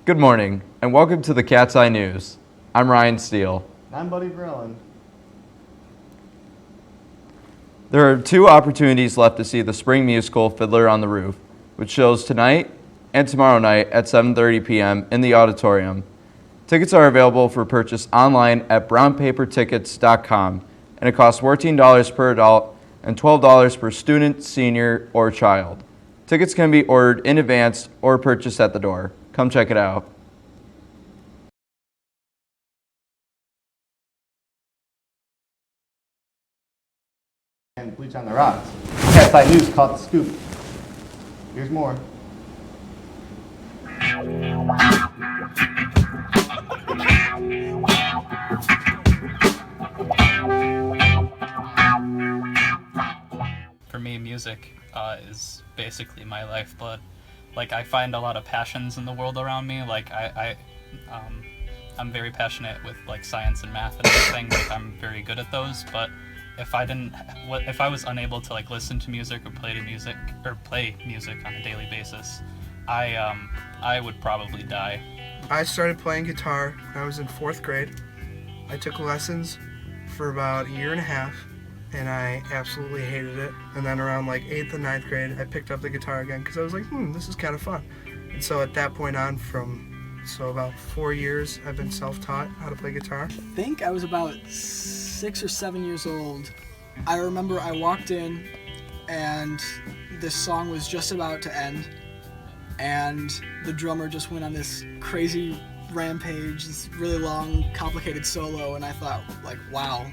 Good morning, and welcome to the Cat's Eye News. I'm Ryan Steele. I'm Buddy Verlin. There are 2 opportunities left to see the spring musical Fiddler on the Roof, which shows tonight and tomorrow night at 7:30 p.m. in the auditorium. Tickets are available for purchase online at brownpapertickets.com, and it costs $14 per adult and $12 per student, senior, or child. Tickets can be ordered in advance or purchased at the door. Come check it out. And Bleach on the Rocks. Cat's Eye News caught the scoop. Here's more. For me, music is basically my lifeblood. Like, I find a lot of passions in the world around me. Like, I'm very passionate with like science and math and everything. Like, I'm very good at those. But if I was unable to like listen to music or play music on a daily basis, I would probably die. I started playing guitar when I was in 4th grade. I took lessons for about a year and a half, and I absolutely hated it. And then around like 8th and 9th grade, I picked up the guitar again because I was like, this is kind of fun. And so at that point on, about 4 years, I've been self-taught how to play guitar. I think I was about 6 or 7 years old. I remember I walked in and this song was just about to end, and the drummer just went on this crazy rampage, this really long, complicated solo, and I thought, like, wow,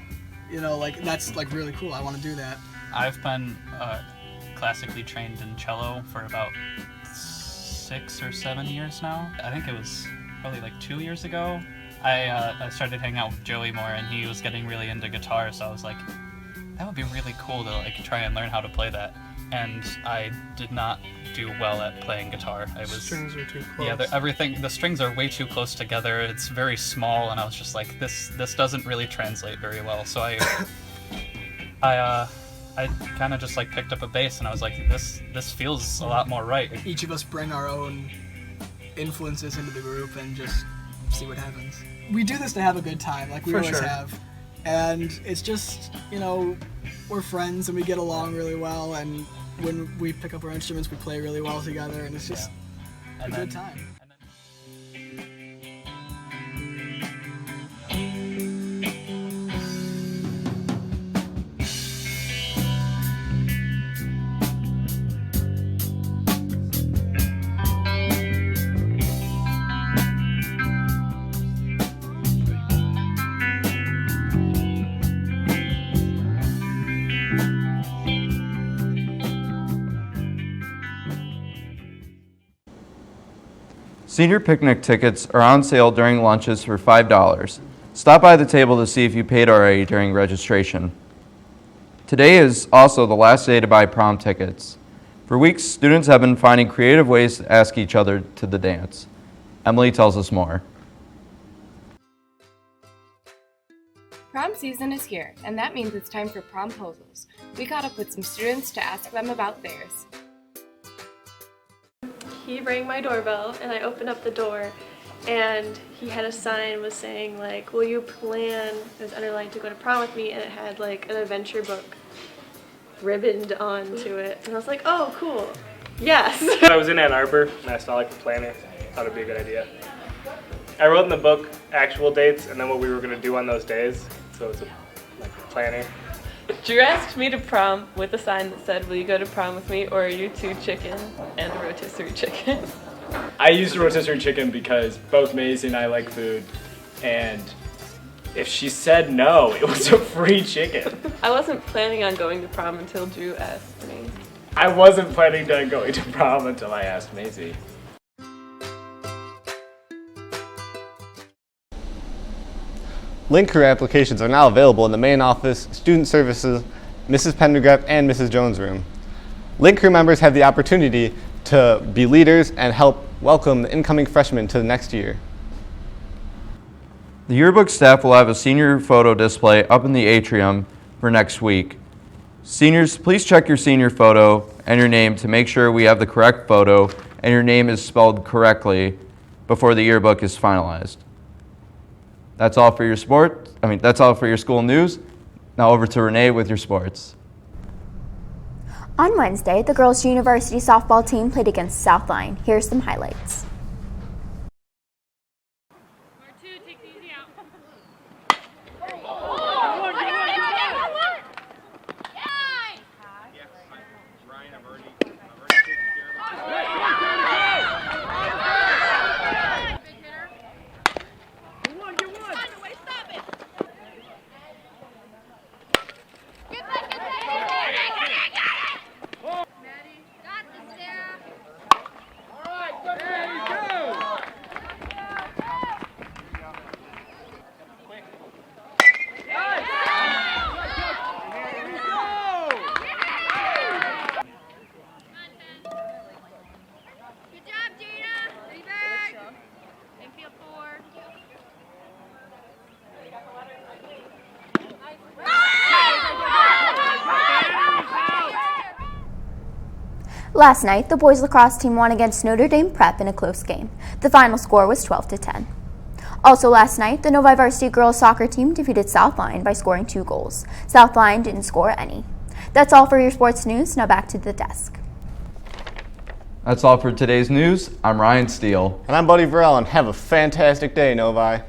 that's like really cool. I want to do that. I've been classically trained in cello for about 6 or 7 years now. I think it was probably like 2 years ago. I started hanging out with Joey more, and he was getting really into guitar, so I was like, that would be really cool to like try and learn how to play that. And I did not do well at playing guitar. Strings are too close. Yeah, the strings are way too close together. It's very small, and I was just like, this doesn't really translate very well. So I kind of just like picked up a bass, and I was like, this feels a lot more right. Each of us bring our own influences into the group and just see what happens. We do this to have a good time, like we always have. And it's just, we're friends and we get along really well, and when we pick up our instruments, we play really well together, and it's just a good time. Senior picnic tickets are on sale during lunches for $5. Stop by the table to see if you paid already during registration. Today is also the last day to buy prom tickets. For weeks, students have been finding creative ways to ask each other to the dance. Emily tells us more. Prom season is here, and that means it's time for promposals. We caught up with some students to ask them about theirs. He rang my doorbell, and I opened up the door, and he had a sign was saying like, will you plan, it was underlined, to go to prom with me, and it had like an adventure book ribboned onto it, and I was like, oh cool, yes. I was in Ann Arbor and I saw like the planner, thought it'd be a good idea. I wrote in the book actual dates and then what we were going to do on those days, so it's a planner. Drew asked me to prom with a sign that said, will you go to prom with me, or are you two chicken, and a rotisserie chicken. I used a rotisserie chicken because both Maisie and I like food, and if she said no, it was a free chicken. I wasn't planning on going to prom until Drew asked me. I wasn't planning on going to prom until I asked Maisie. Link career applications are now available in the main office, student services, Mrs. Pendergraft, and Mrs. Jones' room. Link crew members have the opportunity to be leaders and help welcome the incoming freshmen to the next year. The yearbook staff will have a senior photo display up in the atrium for next week. Seniors, please check your senior photo and your name to make sure we have the correct photo and your name is spelled correctly. before the yearbook is finalized. That's all for your that's all for your school news. Now over to Renee with your sports. On Wednesday, the girls' university softball team played against Southline. Here's some highlights. Last night, the boys lacrosse team won against Notre Dame Prep in a close game. The final score was 12-10. Also last night, the Novi Varsity girls soccer team defeated Southline by scoring 2 goals. Southline didn't score any. That's all for your sports news. Now back to the desk. That's all for today's news. I'm Ryan Steele. And I'm Buddy Varell, and have a fantastic day, Novi.